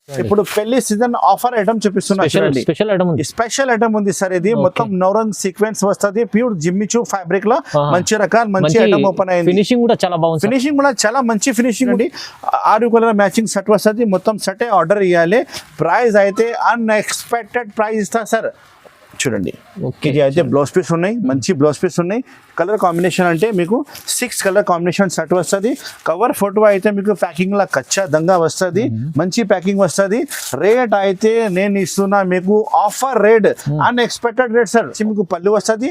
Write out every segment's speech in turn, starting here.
ఇప్పుడు పెళ్లి season offer item చూపిస్తున్నా చూడండి. స్పెషల్ ఐటమ్ ఉంది సార్. ఇది మొత్తం నౌరంగ్ సీక్వెన్స్ వస్తుంది, ప్యూర్ జిమ్మిచూ ఫ్యాబ్రిక్ లో మంచి రకాలు, మంచి ఐటమ్ ఓపెన్ అయింది. ఫినిషింగ్ కూడా చాలా బాగుంది. ఫినిషింగ్ కూడా చాలా మంచి ఫినిషింగ్ ఉంది. 6 కలర్ మ్యాచింగ్ సెట్ వస్తుంది. మొత్తం సెట్ ఆర్డర్ ఇవ్వాలి. ప్రైస్ అయితే అన్ఎక్స్పెక్టెడ్ ప్రైస్ ఇస్తా సార్. చూడండి, ఇది అయితే బ్లౌజ్ పీస్ ఉన్నాయి, మంచి బ్లౌజ్ పీస్ ఉన్నాయి. కలర్ కాంబినేషన్ అంటే మీకు 6 కలర్ కాంబినేషన్ సెట్ వస్తుంది. కవర్ ఫోటో అయితే మీకు ప్యాకింగ్ లా కచ్చా దంగా వస్తుంది, మంచి ప్యాకింగ్ వస్తుంది. రేట్ అయితే నేను ఇస్తున్నా మీకు offer rate, unexpected rate sir. మీకు పళ్ళు వస్తుంది.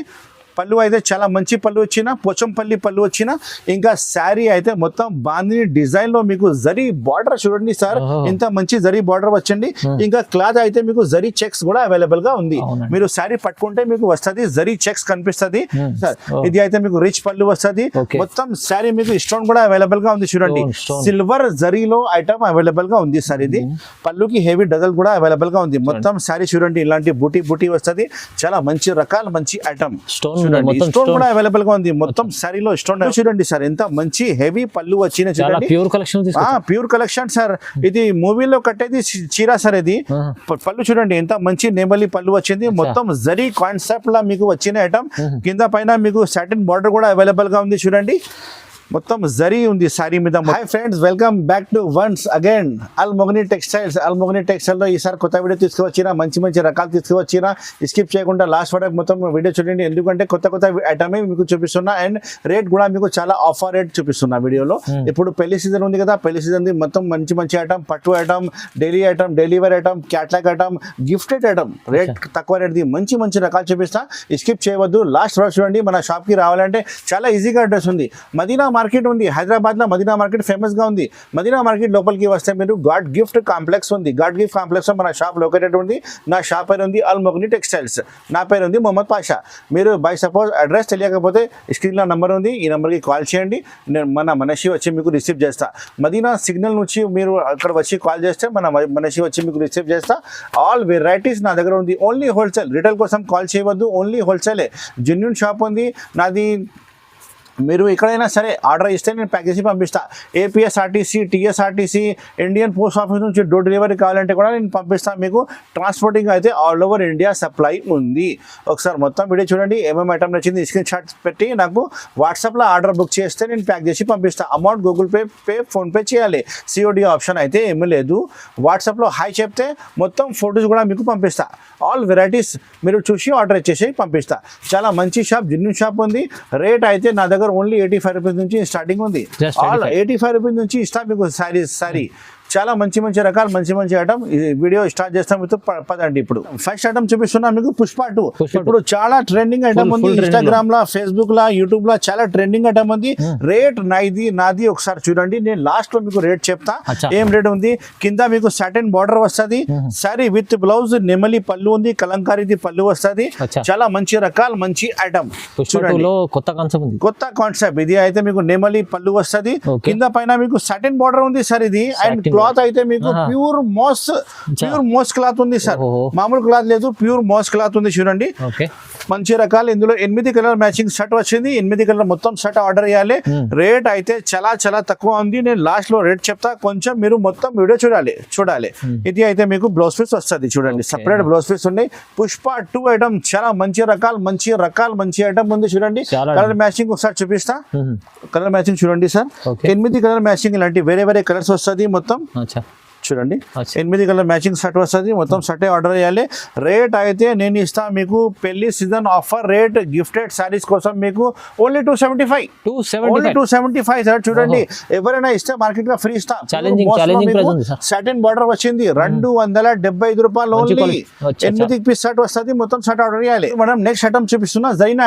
పళ్ళు అయితే చాలా మంచి పళ్ళు వచ్చిన, పోచంపల్లి పళ్ళు వచ్చిన. ఇంకా శారీ అయితే మొత్తం బాందిని డిజైన్ లో మీకు జరీ బార్డర్ చూడండి సార్, ఇంత మంచి జరీ బార్డర్ వచ్చండి. ఇంకా క్లాత్ అయితే మీకు జరీ చెక్స్ కూడా అవైలబుల్ గా ఉంది. మీరు శారీ పట్టుకుంటే మీకు వస్తుంది, జరీ చెక్స్ కనిపిస్తుంది సార్. ఇది అయితే మీకు రిచ్ పళ్ళు వస్తుంది. మొత్తం శారీ మీకు స్టోన్ కూడా అవైలబుల్ గా ఉంది చూడండి. సిల్వర్ జరీలో ఐటమ్ అవైలబుల్ గా ఉంది సార్. ఇది పళ్ళుకి హెవీ డజల్ కూడా అవైలబుల్ గా ఉంది. మొత్తం శారీ చూడండి, ఇలాంటి బూటీ బూటీ వస్తుంది. చాలా మంచి రకాల మంచి ఐటమ్. స్టోన్ కూడా అవైలబుల్ గా ఉంది. మొత్తం శారీలో స్టోన్ చూడండి సార్, ఎంత మంచి హెవీ పళ్ళు వచ్చిన చూడండి. Pure collection sir. ఇది మూవీలో కట్టేది చీర సార్. ఇది పళ్ళు చూడండి, ఎంత మంచి నేమలి పళ్ళు వచ్చింది. మొత్తం జరీ కాన్సెప్ట్ లా మీకు వచ్చిన ఐటమ్. కింద పైన మీకు సాటిన్ బార్డర్ కూడా అవైలబుల్ గా ఉంది చూడండి. మొత్తం జరీ ఉంది శారీ మీద. Hi friends, welcome back to once again అల్మోగ్ని textiles. అల్మోగ్ని textile లో ఈసారి కొత్త వీడియో తీసుకువచ్చినా, మంచి మంచి రకాలు తీసుకువచ్చినా. స్కిప్ చేయకుండా లాస్ట్ వరకు మొత్తం వీడియో చూడండి, ఎందుకంటే కొత్త ఐటమే మీకు చూపిస్తున్నా. అండ్ రేట్ కూడా మీకు చాలా ఆఫర్ రేట్ చూపిస్తున్నా వీడియోలో. ఇప్పుడు పెళ్లి సీజన్ ఉంది కదా, పెళ్లి సీజన్ మొత్తం మంచి ఐటమ్, పట్టు item, daily item, daily wear item, catalogue item, gifted item, rate తక్కువ రేట్ది మంచి రకాలు చూపిస్తా. స్కిప్ చేయవద్దు, లాస్ట్ వరకు చూడండి. మన షాప్ కి రావాలంటే చాలా ఈజీగా అడ్రస్ ఉంది. మదీనా మార్కెట్ ఉంది, హైదరాబాద్ లో మదీనా మార్కెట్ ఫేమస్ గా ఉంది. మదీనా మార్కెట్ లోపలికి వస్తే మీరు గాడ్ గిఫ్ట్ కాంప్లెక్స్ ఉంది. గాడ్ గిఫ్ట్ కాంప్లెక్స్ లో మన షాప్ లొకేటెడ్ ఉంది. నా షాప్ పేరు ఉంది అల్మోగ్ని టెక్స్టైల్స్. నా పేరు ఉంది మొహమ్మద్ పాషా. మీరు బై సపోజ్ అడ్రస్ తెలియకపోతే స్క్రీన్ లో నంబర్ ఉంది, ఈ నంబర్కి కాల్ చేయండి. నేను మన మనషి వచ్చి మీకు రిసీవ్ చేస్తా. మదీనా సిగ్నల్ నుంచి మీరు అక్కడ వచ్చి కాల్ చేస్తే మన మనషి వచ్చి మీకు రిసీవ్ చేస్తా. ఆల్ వెరైటీస్ నా దగ్గర ఉంది. ఓన్లీ హోల్సేల్, రిటైల్ కోసం కాల్ చేయవద్దు, ఓన్లీ హోల్సేలే. జెన్యూన్ షాప్ ఉంది నాది. మీరు ఎక్కడైనా సరే ఆర్డర్ ఇస్తే నేను ప్యాక్ చేసి పంపిస్తా. APSRTC, TSRTC, Indian post office నుంచి డోర్ డెలివరీ కావాలంటే కూడా నేను పంపిస్తాను మీకు. ట్రాన్స్పోర్టింగ్ అయితే ఆల్ ఓవర్ ఇండియా సప్లై ఉంది. ఒకసారి మొత్తం వీడియో చూడండి, ఏమేమి ఐటమ్ నచ్చింది స్క్రీన్ షాట్ పెట్టి నాకు వాట్సాప్లో ఆర్డర్ బుక్ చేస్తే నేను ప్యాక్ చేసి పంపిస్తా. అమౌంట్ గూగుల్ పే ఫోన్పే చేయాలి. సిఓడి ఆప్షన్ అయితే ఏమీ లేదు. వాట్సాప్లో హాయ్ చెప్తే మొత్తం ఫొటోస్ కూడా మీకు పంపిస్తా. ఆల్ వెరైటీస్ మీరు చూసి ఆర్డర్ ఇచ్చేసి పంపిస్తా. చాలా మంచి షాప్, జెన్యూన్ షాప్ ఉంది. రేట్ అయితే నా దగ్గర ఓన్లీ 85 రూపీస్ నుంచి స్టార్టింగ్ ఉంది. ఆల్ 85 రూపీస్ నుంచి ఇస్తా మీకు సారీ. చాలా మంచి రకాలు, మంచి ఐటమ్. వీడియో స్టార్ట్ చేస్తాం మీతో పదండి. ఇప్పుడు ఫస్ట్ ఐటమ్ చూపిస్తున్నా మీకు పుష్ప 2. ఇప్పుడు చాలా ట్రెండింగ్ ఐటమ్ ఉంది. ఇన్స్టాగ్రామ్ లా, ఫేస్బుక్ లా, యూట్యూబ్ లా చాలా ట్రెండింగ్ ఐటమ్ ఉంది. రేట్ నాది ఒకసారి చూడండి. నేను లాస్ట్ లో మీకు రేట్ చెప్తా ఏం రేట్ ఉంది. కింద మీకు సాటిన్ బార్డర్ వస్తుంది. సారీ విత్ బ్లౌజ్, నెమలి పళ్ళు ఉంది, కలంకారీది పళ్ళు వస్తుంది. చాలా మంచి రకాలు, మంచి ఐటమ్ చూడండి. కొత్త కాన్సెప్ట్ ఇది అయితే మీకు నెమలి పళ్ళు వస్తుంది. కింద పైన మీకు సాటిన్ బార్డర్ ఉంది సార్. ఇది అండ్ క్లాత్ అయితే మీకు ప్యూర్ మోస్ క్లాత్ ఉంది సార్. మామూలు క్లాత్ లేదు, ప్యూర్ మోస్ క్లాత్ ఉంది చూడండి. మంచి రకాలు. ఇందులో 8 కలర్ మ్యాచింగ్ షర్ట్ వచ్చింది. 8 కలర్ మొత్తం షర్ట్ ఆర్డర్ చేయాలి. రేట్ అయితే చాలా తక్కువ ఉంది. నేను లాస్ట్ లో రేట్ చెప్తా, కొంచెం మీరు మొత్తం వీడియో చూడాలి. ఇది అయితే మీకు బ్లౌజ్ పీస్ వస్తుంది చూడండి. సపరేట్ బ్లౌజ్ పీస్ ఉన్నాయి. పుష్ప 2 ఐటమ్ చాలా మంచి రకాలు, మంచి ఐటమ్ ఉంది చూడండి. కలర్ మ్యాచింగ్ ఒకసారి చూపిస్తా. కలర్ మ్యాచింగ్ చూడండి సార్. 8 కలర్ మ్యాచింగ్ ఇలాంటి వేరే కలర్స్ వస్తుంది మొత్తం చూడండి. 8 కలర్ మ్యాచింగ్ షర్ట్ వస్తుంది. మొత్తం షర్టే ఆర్డర్ చేయాలి. రేట్ అయితే నేను ఇస్తా మీకు పెళ్లి season offer rate. Gifted saris కోసం మీకు ఓన్లీ 275 సార్. చూడండి, ఎవరైనా ఇస్తే మార్కెట్ గా ఫ్రీ ఇస్తా. సాటిన్ బార్డర్ వచ్చింది. 275 రూపాయలు ఓన్లీ. 8 పీస్ షర్ట్ వస్తుంది. మొత్తం షర్ట్ ఆర్డర్ చేయాలి. మనం నెక్స్ట్ ఐటమ్ చూపిస్తున్నా జరీనా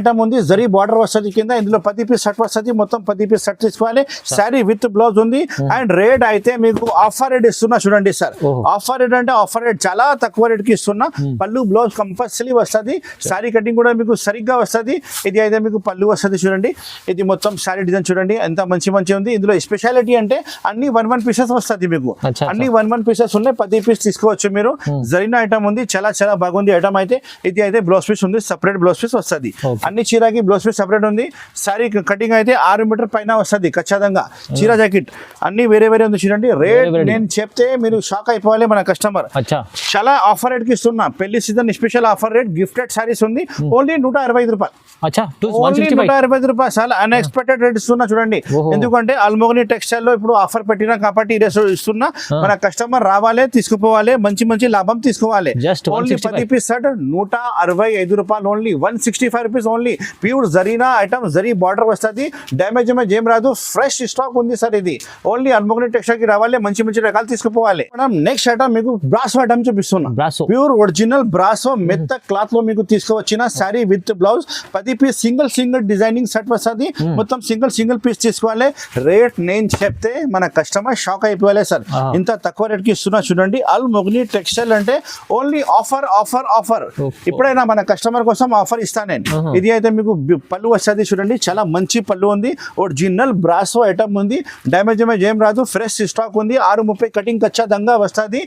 ఐటమ్ ఉంది. జరీ బార్డర్ వస్తుంది కింద. ఇందులో 10 పీస్ షర్ట్ వస్తుంది. మొత్తం 10 పీస్ షర్ట్ తీసుకోవాలి. శారీ విత్ బ్లౌజ్ ఉంది. అండ్ రేట్ అయితే మీకు ఆఫర్ రేట్ ఇస్తున్నా చూడండి సార్. ఆఫర్ రేట్ అంటే ఆఫర్ రేట్ చాలా తక్కువ రేట్ కి ఇస్తున్నా. పళ్ళు బ్లౌజ్ కంపల్సరీ వస్తుంది. సారీ కటింగ్ కూడా మీకు సరిగ్గా వస్తుంది. ఇది అయితే మీకు పళ్ళు వస్తుంది చూడండి. ఇది మొత్తం సారీ డిజైన్ చూడండి, ఎంత మంచి ఉంది. ఇందులో స్పెషాలిటీ అంటే అన్ని 1 పీసెస్ వస్తుంది మీకు. అన్ని 1 పీసెస్ ఉన్నాయి. 10 పీస్ తీసుకోవచ్చు మీరు. జరీనా ఐటమ్ ఉంది, చాలా బాగుంది ఐటమ్ అయితే. ఇది అయితే బ్లౌజ్ పీస్ ఉంది, సపరేట్ బ్లౌజ్ పీస్ వస్తుంది. అన్ని చీరకి బ్లౌజ్ పీస్ సపరేట్ ఉంది. సారీ కటింగ్ అయితే 6 మీటర్ పైన వస్తుంది ఖచ్చితంగా. చీర జాకెట్ అన్ని వేరే ఉంది చూడండి. రేట్ నేను చెప్తే మీరు షాక్ అయిపోవాలి మన కస్టమర్. అచ్చా చాలా ఆఫర్ రేట్ కి ఇస్తున్నా, పెళ్లి season special offer rate, gifted saris ఉంది, ఓన్లీ 165 రూపాయలు. అచ్చా ఓన్లీ 165 రూపాయలు. చాలా అన్ఎక్స్పెక్టెడ్ రేట్ ఇస్తున్నా చూడండి. ఎందుకంటే అల్మోగని టెక్స్టైల్ లో ఇప్పుడు ఆఫర్ పెట్టినా కాబట్టి ఇస్తున్నా. మన కస్టమర్ రావాలి, తీసుకుపోవాలి, మంచి మంచి లాభం తీసుకోవాలి. ఓన్లీ 10 పీస్ షర్ట్ 165 రూపాయలు, ఓన్లీ 165 రూపీస్ ఓన్లీ. ప్యూర్ జరీనా ఐటమ్, జరీ బార్డర్ వస్తుంది, డ్యామేజ్ ఏం రాదు, ఫ్రెష్ స్టాక్ ఉంది సార్. ఇది ఓన్లీ అల్మోగని టెక్స్టైల్ కి రావాలి, మంచి మంచి రకాలు తీసుకుపోవాలి. నెక్స్ట్ ఐటమ్ మీకు బ్రాసో ఐటమ్ చూపిస్తున్నా. ప్యూర్ ఒరిజినల్ బ్రాసో మెత్త క్లాత్ లో మీకు తీసుకువచ్చిన sari with blouse 10 piece single designing set వస్తుంది. మొత్తం సింగిల్ పీస్ తీసుకోవాలి. రేట్ నేను చెప్తే మన కస్టమర్ షాక్ అయిపోవాలి సార్, ఇంత తక్కువ రేట్ కి ఇస్తున్నా చూడండి. అల్మోగని టెక్స్టైల్ అంటే ఓన్లీ ఆఫర్ ఆఫర్ ఆఫర్. ఇప్పుడైనా మన కస్టమర్ కోసం ఆఫర్ ఇస్తాను నేను. ఇది అయితే మీకు పళ్ళు వస్తుంది చూడండి, చాలా మంచి పళ్ళు ఉంది, ఒరిజినల్ బ్రాసో ఐటమ్ ఉంది, డ్యామేజ్ ఏం రాదు, ఫ్రెష్ స్టాక్ ఉంది. 630 కటింగ్ ఖచ్చితంగా వస్తుంది.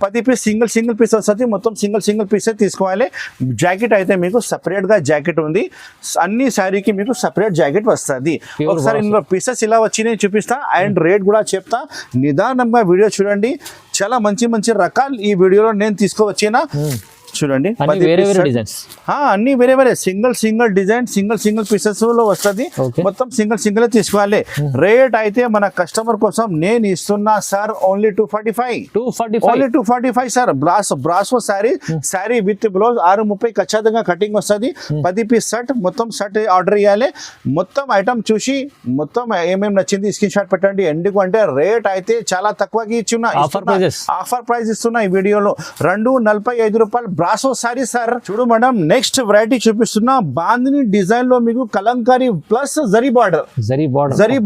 10 పీస్ సింగిల్ పీస్ వస్తుంది, మొత్తం సింగిల్ పీస్ తీసుకోవాలి. జాకెట్ అయితే మీకు సపరేట్ గా జాకెట్ ఉంది, అన్ని శారీకి మీకు సపరేట్ జాకెట్ వస్తుంది. ఒకసారి ఇందులో పీసెస్ ఇలా వచ్చినాయి చూపిస్తా అండ్ రేట్ కూడా చెప్తా. నిదానంగా వీడియో చూడండి, చాలా మంచి మంచి రకాలు ఈ వీడియోలో నేను తీసుకువచ్చినా చూడండి. అన్ని వేరే వేరే సింగిల్ డిజైన్ సింగిల్ పీసెస్ లో వస్తుంది, మొత్తం సింగిల్ తీసుకోవాలి. రేట్ అయితే మన కస్టమర్ కోసం నేను ఇస్తున్నా sir only 245 sir. Brasso sari with blouse 630 ఖచ్చితంగా కటింగ్ వస్తుంది. 10 పీస్ షర్ట్, మొత్తం షర్ట్ ఆర్డర్ ఇవ్వాలి. మొత్తం ఐటమ్ చూసి మొత్తం ఏమేమి నచ్చింది స్క్రీన్ షాట్ పెట్టండి. ఎందుకంటే రేట్ అయితే చాలా తక్కువకి ఇచ్చిన ఆఫర్ ప్రైస్ ఇస్తున్నా ఈ వీడియోలో. 245 రూపాయలు బ్రాసో సారీ సార్. చూడు మేడం, నెక్స్ట్ వెరైటీ చూపిస్తున్నా. బాందిని డిజైన్ లో మీకు Kalamkari plus zari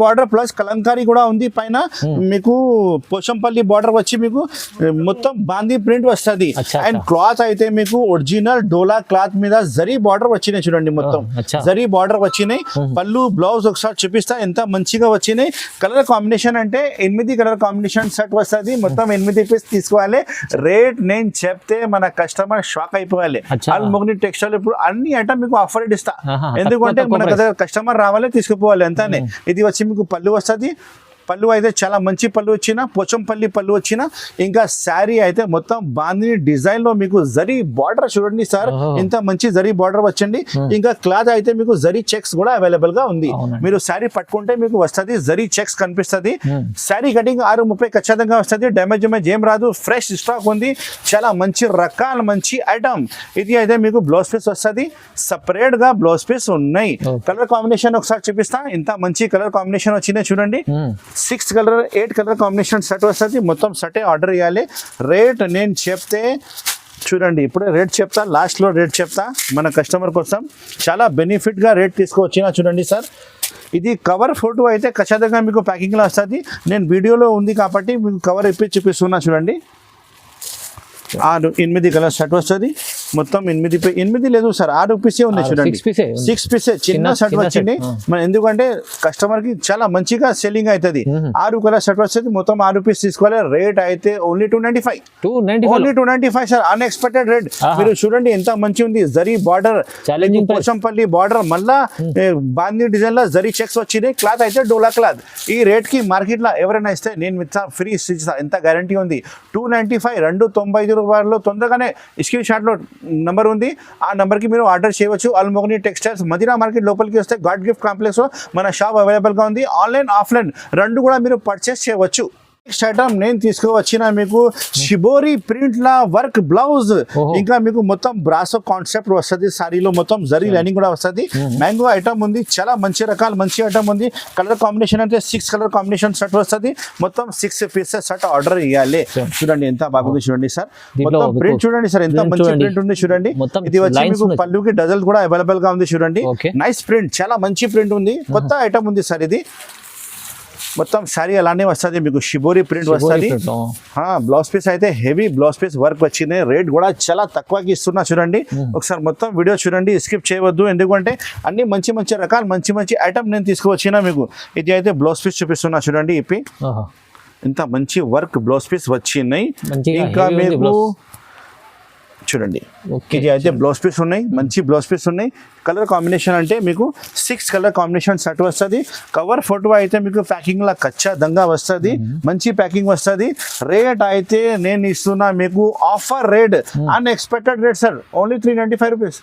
border plus Kalamkari కూడా ఉంది. పైన మీకు పోచంపల్లి బార్డర్ వచ్చి మీకు మొత్తం బాందీ ప్రింట్ వస్తుంది. అండ్ క్లాత్ అయితే మీకు ఒరిజినల్ డోలా క్లాత్ మీద జరీ బార్డర్ వచ్చినాయి చూడండి, మొత్తం జరీ బార్డర్ వచ్చినాయి. పళ్ళు బ్లౌజ్ ఒకసారి చూపిస్తా ఎంత మంచిగా వచ్చినాయి. కలర్ కాంబినేషన్ అంటే 8 కలర్ కాంబినేషన్ సెట్ వస్తుంది, మొత్తం 8 పీస్ తీసుకోవాలి. రేట్ నేను చెప్తే మన కస్టమర్ షాక్ అయిపోవాలి. అల్మోగని టెక్స్టైల్ ఇప్పుడు అన్ని ఐటమ్ మీకు ఆఫర్ రేట్ ఇస్తా. ఎందుకంటే మన కస్టమర్ రావాలి, తీసుకుపోవాలి అంతానే. ఇది వచ్చి మీకు పళ్ళు వస్తుంది, పళ్ళు అయితే చాలా మంచి పళ్ళు వచ్చిన, పోచంపల్లి పళ్ళు వచ్చిన. ఇంకా శారీ అయితే మొత్తం బాందిని డిజైన్ లో మీకు జరీ బార్డర్ చూడండి సార్, ఇంత మంచి జరీ బార్డర్ వచ్చండి. ఇంకా క్లాత్ అయితే మీకు జరీ చెక్స్ కూడా అవైలబుల్ గా ఉంది. మీరు శారీ పట్టుకుంటే మీకు వస్తుంది, జరీ చెక్స్ కనిపిస్తుంది. శారీ కటింగ్ 630 ఖచ్చితంగా వస్తుంది, డ్యామేజ్ ఏం రాదు, ఫ్రెష్ స్టాక్ ఉంది. చాలా మంచి రకాల మంచి ఐటమ్. ఇది అయితే మీకు బ్లౌజ్ పీస్ వస్తుంది, సపరేట్ గా బ్లౌజ్ పీస్ ఉన్నాయి. కలర్ కాంబినేషన్ ఒకసారి చూపిస్తా, ఇంత మంచి కలర్ కాంబినేషన్ వచ్చినాయి చూడండి. 6 కలర్ 8 కలర్ కాంబినేషన్ సెట్ వస్తుంది, మొత్తం సెటే ఆర్డర్ ఇవ్వాలి. రేట్ నేను చెప్తే చూడండి, ఇప్పుడే రేట్ చెప్తా, లాస్ట్లో రేట్ చెప్తా మన కస్టమర్ కోసం. చాలా బెనిఫిట్గా రేట్ తీసుకువచ్చినా చూడండి సార్. ఇది కవర్ ఫోటో అయితే ఖచ్చితంగా మీకు ప్యాకింగ్లో వస్తుంది. నేను వీడియోలో ఉంది కాబట్టి మీకు కవర్ ఇప్పి చూపిస్తున్నా చూడండి. 8 కలర్ షర్ట్ వస్తుంది, మొత్తం 8 లేదు సార్, 6 పీసే ఉన్నాయి చూడండి. 6 పీసే చిన్న షర్ట్ వచ్చింది మన, ఎందుకంటే కస్టమర్ కి చాలా మంచిగా సెల్లింగ్ అవుతుంది. 6 కలర్ షర్ట్ వస్తుంది, మొత్తం 6 పీస్ తీసుకోవాలి. రేట్ అయితే ఓన్లీ 295 సార్. Unexpected rate. మీరు చూడండి ఎంత మంచి ఉంది, జరీ బార్డర్, పోచంపల్లి బార్డర్, మళ్ళా బాందీ డిజైన్ లో జరీ చెక్స్ వచ్చినాయి. క్లాత్ అయితే డోలా క్లాత్. ఈ రేట్ కి మార్కెట్ లో ఎవరైనా ఇస్తే నేను ఫ్రీ ఇస్తా, ఎంత గ్యారంటీ ఉంది. 295 295 రూపాయలు. తొందరగానే స్క్రీన్ షాట్ లో నంబర్ ఉంది, ఆ నంబర్ కి మీరు ఆర్డర్ చేయవచ్చు. అల్మోగని టెక్స్టైల్స్ మదీనా మార్కెట్ లోపలికి వస్తే గాడ్ గిఫ్ట్ కాంప్లెక్స్ లో మన షాప్ అవైలబుల్ గా ఉంది. ఆన్లైన్ ఆఫ్లైన్ రెండు కూడా మీరు పర్చేస్ చేయవచ్చు. నెక్స్ట్ ఐటమ్ నేను తీసుకువచ్చిన మీకు షిబోరి ప్రింట్ లా వర్క్ బ్లౌజ్. ఇంకా మీకు మొత్తం బ్రాసో కాన్సెప్ట్ వస్తుంది, సారీలో మొత్తం జరీ లైనింగ్ కూడా వస్తుంది. మ్యాంగో ఐటమ్ ఉంది, చాలా మంచి రకాల మంచి ఐటమ్ ఉంది. కలర్ కాంబినేషన్ అయితే 6 కలర్ కాంబినేషన్ సెట్ వస్తుంది, మొత్తం 6 పీసెస్ సెట్ ఆర్డర్ ఇవ్వాలి. చూడండి ఎంత బాగుంది చూడండి సార్, మొత్తం ప్రింట్ చూడండి సార్, ఎంత మంచి ప్రింట్ ఉంది చూడండి. ఇది వచ్చి మీకు పళ్ళుకి డజల్ కూడా అవైలబుల్ గా ఉంది చూడండి. నైస్ ప్రింట్, చాలా మంచి ప్రింట్ ఉంది, కొత్త ఐటమ్ ఉంది సార్. ఇది మొత్తం శారీ అలానే వస్తుంది మీకు, షిబోరి ప్రింట్ వస్తుంది. బ్లౌజ్ పీస్ అయితే హెవీ బ్లౌజ్ పీస్ వర్క్ వచ్చింది. రేట్ కూడా చాలా తక్కువకి ఇస్తున్నా చూడండి. ఒకసారి మొత్తం వీడియో చూడండి, స్కిప్ చేయవద్దు. ఎందుకంటే అన్ని మంచి మంచి రకాలు మంచి ఐటమ్ నేను తీసుకువచ్చినా మీకు. ఇది అయితే బ్లౌజ్ పీస్ చూపిస్తున్నా చూడండి. ఇప్పి ఇంత మంచి వర్క్ బ్లౌజ్ పీస్ వచ్చినాయి. ఇంకా మీకు చూడండి ఇది అయితే బ్లౌజ్ పీస్ ఉన్నాయి, మంచి బ్లౌజ్ పీస్ ఉన్నాయి. కలర్ కాంబినేషన్ అంటే మీకు 6 కలర్ కాంబినేషన్ సెట్ వస్తుంది. కవర్ ఫోటో అయితే మీకు ప్యాకింగ్ లా ఖచ్చితంగా వస్తుంది, మంచి ప్యాకింగ్ వస్తుంది. రేట్ అయితే నేను ఇస్తున్నా మీకు offer rate, unexpected rate sir, only 395 rupees.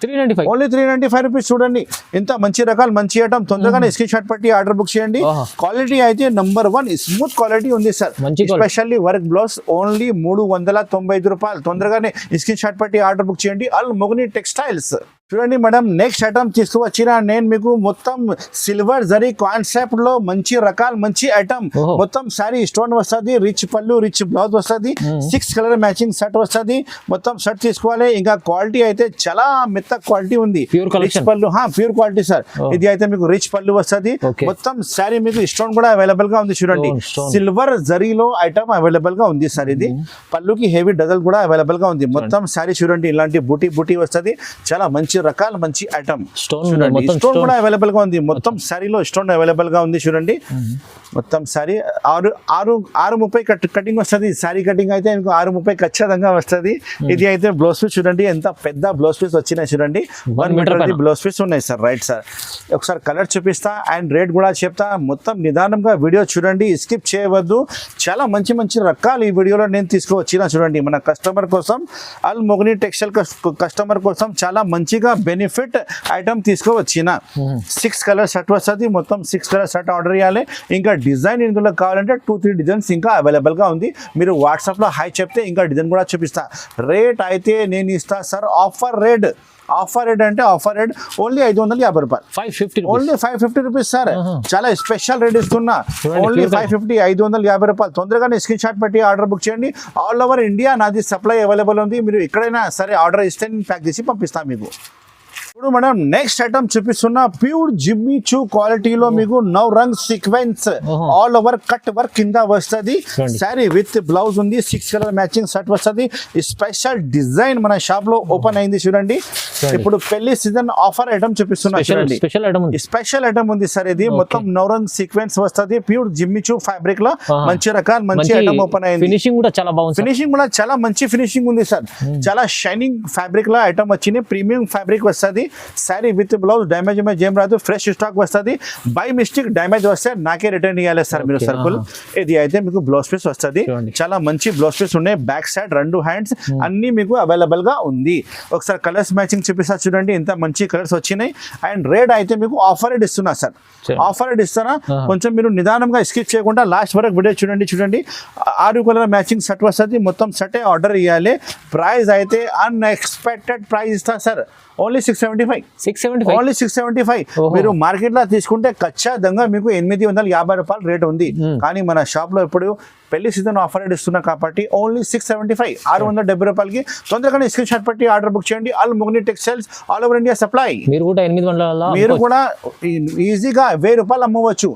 Only 395 rupees. చూడండి ఇంత మంచి రకాలు, మంచి ఐటమ్. తొందరగానే స్క్రీన్ షాట్ పట్టి ఆర్డర్ బుక్ చేయండి. క్వాలిటీ అయితే నంబర్ 1 స్మూత్ క్వాలిటీ ఉంది sir. Specially work blouse only 395 రూపాయలు. తొందరగానే స్క్రీన్ షాట్ పట్టి ఆర్డర్ బుక్ చేయండి. అల్ మొగని టెక్స్టైల్స్. చూడండి మేడం, నెక్స్ట్ ఐటమ్ తీసుకువచ్చిన నేను మీకు మొత్తం సిల్వర్ జరీ కాన్సెప్ట్ లో మంచి రకాలు, మంచి ఐటమ్. మొత్తం సారీ స్టోన్ వస్తుంది, రిచ్ పళ్ళు, రిచ్ బ్లౌజ్ వస్తుంది, 6 కలర్ మ్యాచింగ్ సెట్ వస్తుంది. మొత్తం సెట్ తీసుకోవాలి. ఇంకా క్వాలిటీ అయితే చాలా మెత్త క్వాలిటీ ఉంది. రిచ్ పళ్ళు, ప్యూర్ క్వాలిటీ సార్. ఇది అయితే మీకు రిచ్ పళ్ళు వస్తుంది. మొత్తం సారీ మీకు స్టోన్ కూడా అవైలబుల్ గా ఉంది. చూడండి సిల్వర్ జరీలో ఐటమ్ అవైలబుల్ గా ఉంది సార్. ఇది పళ్ళుకి హెవీ డజల్ కూడా అవైలబుల్ గా ఉంది. మొత్తం సారీ చూడండి ఇలాంటి బూటీ బూటీ వస్తుంది. చాలా మంచి రకాల మంచి ఐటమ్. స్టోన్ కూడా అవైలబుల్ గా ఉంది. మొత్తం సారీలో స్టోన్ అవైలబుల్ గా ఉంది. చూడండి మొత్తం సారీ 630 కటింగ్ వస్తుంది. సారీ కటింగ్ అయితే మీకు 630 ఖచ్చితంగా వస్తుంది. ఇది అయితే బ్లౌజ్ పీస్ చూడండి ఎంత పెద్ద బ్లౌజ్ పీస్ వచ్చినాయి. చూడండి 1 మీటర్ బ్లౌజ్ పీస్ ఉన్నాయి సార్. రైట్ సార్, ఒకసారి కలర్ చూపిస్తా అండ్ రేట్ కూడా చెప్తా. మొత్తం నిదానంగా వీడియో చూడండి, స్కిప్ చేయవద్దు. చాలా మంచి మంచి రకాలు ఈ వీడియోలో నేను తీసుకువచ్చిన. చూడండి మన కస్టమర్ కోసం, అల్ మొగని టెక్స్టైల్ కస్టమర్ కోసం చాలా మంచిగా బెనిఫిట్ ఐటమ్ తీసుకువచ్చిన. 6 కలర్ సెట్ వస్తుంది. మొత్తం 6 కలర్ సెట్ ఆర్డర్ చేయాలి. ఇంకా డిజైన్ ఇందులో కావాలంటే 2-3 డిజైన్స్ ఇంకా అవైలబుల్ గా ఉంది. మీరు వాట్సాప్ లో హాయ్ చెప్తే ఇంకా డిజైన్ కూడా చూపిస్తా. రేట్ అయితే నేను ఇస్తా sir offer rate. Offer rate అంటే ఆఫర్ రేట్ ఓన్లీ 550 రూపాయలు. 550, ఓన్లీ 550 రూపీస్ సార్. చాలా స్పెషల్ రేట్ ఇస్తున్నా. ఓన్లీ 550, 550 రూపాయలు. తొందరగానే స్క్రీన్ షాట్ పెట్టి ఆర్డర్ బుక్ చేయండి. ఆల్ ఓవర్ ఇండియా నాది సప్లై అవైలబుల్ ఉంది. మీరు ఎక్కడైనా సరే ఆర్డర్ ఇస్తే నేను ప్యాక్ చేసి పంపిస్తాను మీకు. ఇప్పుడు మనం నెక్స్ట్ ఐటమ్ చూపిస్తున్నా ప్యూర్ జిమ్మి చూ క్వాలిటీలో మీకు 9 రంగ్ sequence all over cut work కింద వస్తుంది. సారీ విత్ బ్లౌజ్ ఉంది. 6 కలర్ మ్యాచింగ్ సెట్ వస్తుంది. స్పెషల్ డిజైన్ మన షాప్ లో ఓపెన్ అయింది. చూడండి ఇప్పుడు పెళ్లి సీజన్ ఆఫర్ ఐటమ్ చూపిస్తున్నా. చూడండి స్పెషల్ ఐటమ్ ఉంది సార్. ఇది మొత్తం 9 రంగ్ సీక్వెన్స్ వస్తుంది. ప్యూర్ జిమ్మి చూ ఫ్యాబ్రిక్ లో మంచి రకాల మంచి ఐటమ్ ఓపెన్ అయింది. ఫినిషింగ్ కూడా చాలా బాగుంది. ఫినిషింగ్ కూడా చాలా మంచి ఫినిషింగ్ ఉంది సార్. చాలా షైనింగ్ ఫ్యాబ్రిక్ లో ఐటమ్ వచ్చింది. ప్రీమియం ఫ్యాబ్రిక్ వస్తుంది. సారీ విత్ బ్లౌజ్ డ్యామేజ్ ఏం రాదు. ఫ్రెష్ స్టాక్ వస్తుంది. బై మిస్టేక్ డ్యామేజ్ వస్తే నాకే రిటర్న్ ఇవ్వాలి సార్ మీరు సర్కుల్. ఇది అయితే మీకు బ్లౌజ్ పీస్ వస్తుంది. చాలా మంచి బ్లౌజ్ పీస్ ఉన్నాయి. బ్యాక్ సైడ్ 2 హ్యాండ్స్ అన్ని మీకు అవైలబుల్ గా ఉంది. ఒకసారి కలర్స్ మ్యాచింగ్ చూపిస్తా. చూడండి ఇంత మంచి కలర్స్ వచ్చినాయి. అండ్ రేట్ అయితే మీకు ఆఫర్ రేట్ ఇస్తున్నా సార్. ఆఫర్ రేట్ ఇస్తారా, కొంచెం మీరు నిదానంగా స్కిప్ చేయకుండా లాస్ట్ వరకు వీడియో చూడండి. చూడండి 6 కలర్ మ్యాచింగ్ సెట్ వస్తుంది. మొత్తం సెటే ఆర్డర్ ఇవ్వాలి. ప్రైస్ అయితే అన్ఎక్స్పెక్టెడ్ ప్రైస్ ఇస్తా సార్. ఓన్లీ 675. ఓన్లీ 675. మీరు మార్కెట్ లో తీసుకుంటే ఖచ్చితంగా మీకు 850 రూపాయలు రేట్ ఉంది. కానీ మన షాప్ లో ఇప్పుడు పెళ్లి సీజన్ ఆఫర్ రేట్ ఇస్తున్నా కాబట్టి ఓన్లీ 675, 670 రూపాయలకి. తొందరగానే స్క్రీన్ షాట్ పెట్టి ఆర్డర్ బుక్ చేయండి. All Mogani textiles all over India supply. మీరు కూడా ఈజీగా 1000 రూపాయలు అమ్మవచ్చు.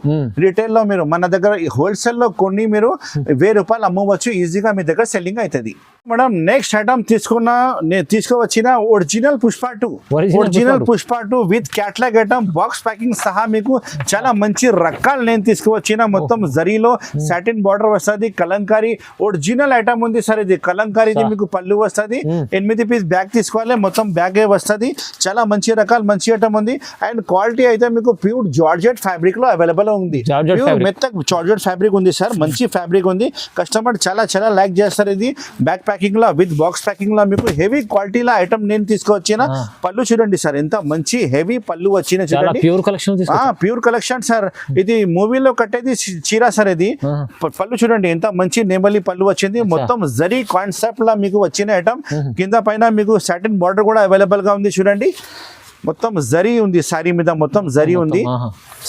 రిటైల్ లో మీరు మన దగ్గర హోల్సేల్ లో కొన్ని మీరు 1000 రూపాయలు అమ్మవచ్చు. ఈజీగా మీ దగ్గర సెల్లింగ్ అవుతుంది. మేడం నెక్స్ట్ ఐటమ్ తీసుకువచ్చిన original Pushpa 2 with catalogue item box packing సహా మీకు చాలా మంచి రకాలు నేను తీసుకువచ్చిన. మొత్తం జరీలో సాటిన్ బార్డర్ వస్తుంది. కలంకారీ ఒరిజినల్ ఐటమ్ ఉంది సార్. ఇది కలంకారీది మీకు పళ్ళు వస్తుంది. 8 పీస్ బ్యాగ్ తీసుకోవాలి. మొత్తం బ్యాగే వస్తుంది. చాలా మంచి రకాలు మంచి ఐటమ్ ఉంది. అండ్ క్వాలిటీ అయితే మీకు ప్యూర్ జార్జెట్ ఫ్యాబ్రిక్ లో అవైలబుల్ ఉంది. మెత్త జార్జెట్ ఫ్యాబ్రిక్ ఉంది సార్. మంచి ఫ్యాబ్రిక్ ఉంది. కస్టమర్ చాలా లైక్ చేస్తారు. ఇది బ్యాగ్ ప్యాకింగ్ లో విత్ బాక్స్ ప్యాకింగ్ లో మీకు హెవీ క్వాలిటీలో ఐటమ్ నేను తీసుకువచ్చిన. పళ్ళు చూడండి సార్ ఎంత మంచి హెవీ పళ్ళు వచ్చిన. చూడండి ప్యూర్ కలెక్షన్ సార్. ఇది మూవీలో కట్టేది చీర సార్. ఇది పళ్ళు చూడండి ఎంత మంచి నెమలి పళ్ళు వచ్చింది. మొత్తం జరీ కాన్సెప్ట్ లా మీకు వచ్చిన ఐటమ్. కింద పైన మీకు సాటిన్ బార్డర్ కూడా అవైలబుల్ గా ఉంది. చూడండి మొత్తం జరీ ఉంది. సారీ మీద మొత్తం జరీ ఉంది.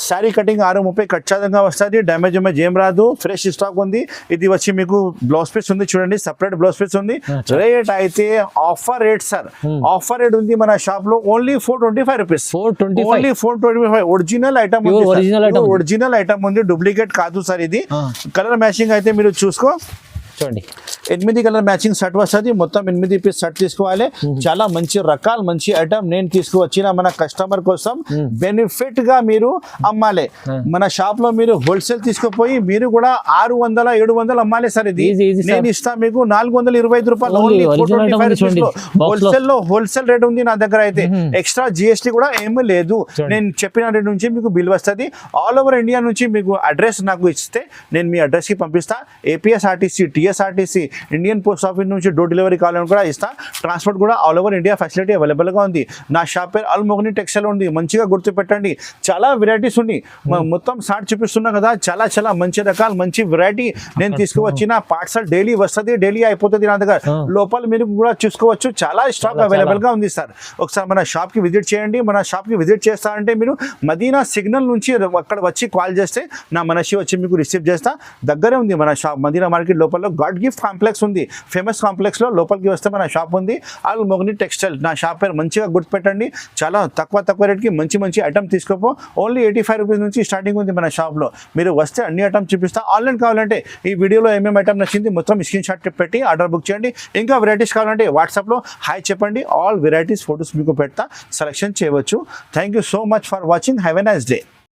సారీ కటింగ్ 630 ఖచ్చితంగా వస్తుంది. డ్యామేజ్ ఏం రాదు. ఫ్రెష్ స్టాక్ ఉంది. ఇది వచ్చి మీకు బ్లౌజ్ పీస్ ఉంది. చూడండి సపరేట్ బ్లౌజ్ పీస్ ఉంది. రేట్ అయితే offer rate sir. Offer rate ఉంది మన షాప్ లో only 425 rupees. Only 425. Original item ఉంది. ఒరిజినల్ ఐటమ్ ఉంది. డూప్లికేట్ కాదు సార్. ఇది కలర్ మ్యాచింగ్ అయితే మీరు చూసుకో. చూడండి 8 కలర్ మ్యాచింగ్ షర్ట్ వస్తుంది, మొత్తం 8 పీస్ షర్ట్ తీసుకోవాలి. చాలా మంచి రకాలు, మంచి ఐటమ్ నేను తీసుకువచ్చిన మన కస్టమర్ కోసం బెనిఫిట్ గా మీరు అమ్మాలి. మన షాప్ లో మీరు హోల్సేల్ తీసుకుపోయి మీరు కూడా 600-700 అమ్మాలి సార్. ఇది నేను ఇస్తా మీకు 425 రూపాయలు హోల్సేల్ లో, హోల్సేల్ రేట్ ఉంది నా దగ్గర. అయితే ఎక్స్ట్రా జిఎస్టీ కూడా ఏమీ లేదు. నేను చెప్పిన రేట్ నుంచి మీకు బిల్ వస్తుంది. ఆల్ ఓవర్ ఇండియా నుంచి మీకు అడ్రస్ నాకు ఇస్తే నేను మీ అడ్రస్ కి పంపిస్తా. APSRTC, TSRTC, Indian post office నుంచి డోర్ డెలివరీ కావాలని కూడా ఇస్తా. ట్రాన్స్పోర్ట్ కూడా all over India facility available గా ఉంది. నా షాప్ పేరు అల్ మొగ్ని టెక్స్టైల్ ఉంది, మంచిగా గుర్తుపెట్టండి. చాలా వెరైటీస్ ఉన్నాయి. మొత్తం షార్ట్ చూపిస్తున్నా కదా, చాలా చాలా మంచి రకాలు, మంచి వెరైటీ నేను తీసుకువచ్చిన. పార్సల్ డైలీ వస్తుంది, డైలీ అయిపోతుంది నా దగ్గర. లోపల మీరు కూడా చూసుకోవచ్చు, చాలా స్టాక్ అవైలబుల్ గా ఉంది సార్. ఒకసారి మన షాప్ కి విజిట్ చేయండి. మన షాప్ కి విజిట్ చేస్తారంటే మీరు మదీనా సిగ్నల్ నుంచి అక్కడ వచ్చి కాల్ చేస్తే నా మనషి వచ్చి మీకు రిసీవ్ చేస్తా. దగ్గరే ఉంది మన షాప్, మదీనా మార్కెట్ లోపల గాడ్ గిఫ్ట్ కాంప్లెక్స్ ఉంది, ఫేమస్ కాంప్లెక్స్ లో లోపలికి వస్తే మన షాప్ ఉంది, అల్ మొగ్ని టెక్స్టైల్. నా షాప్ పేరు మంచిగా గుర్తుపెట్టండి. చాలా తక్కువ రేట్కి మంచి మంచి ఐటమ్ తీసుకోపో. ఓన్లీ 85 రూపీస్ నుంచి స్టార్టింగ్ ఉంది మన షాప్లో. మీరు వస్తే అన్ని ఐటమ్ చూపిస్తా. ఆన్లైన్ కావాలంటే ఈ వీడియోలో ఏమేమి ఐటమ్ నచ్చింది మొత్తం స్క్రీన్ షాట్ పెట్టి ఆర్డర్ బుక్ చేయండి. ఇంకా వెరైటీస్ కావాలంటే వాట్సాప్లో హాయ్ చెప్పండి, ఆల్ వెరైటీస్ ఫొటోస్ మీకు పెడతా, సెలెక్షన్ చేయవచ్చు. Thank you so much for watching. Have a nice day.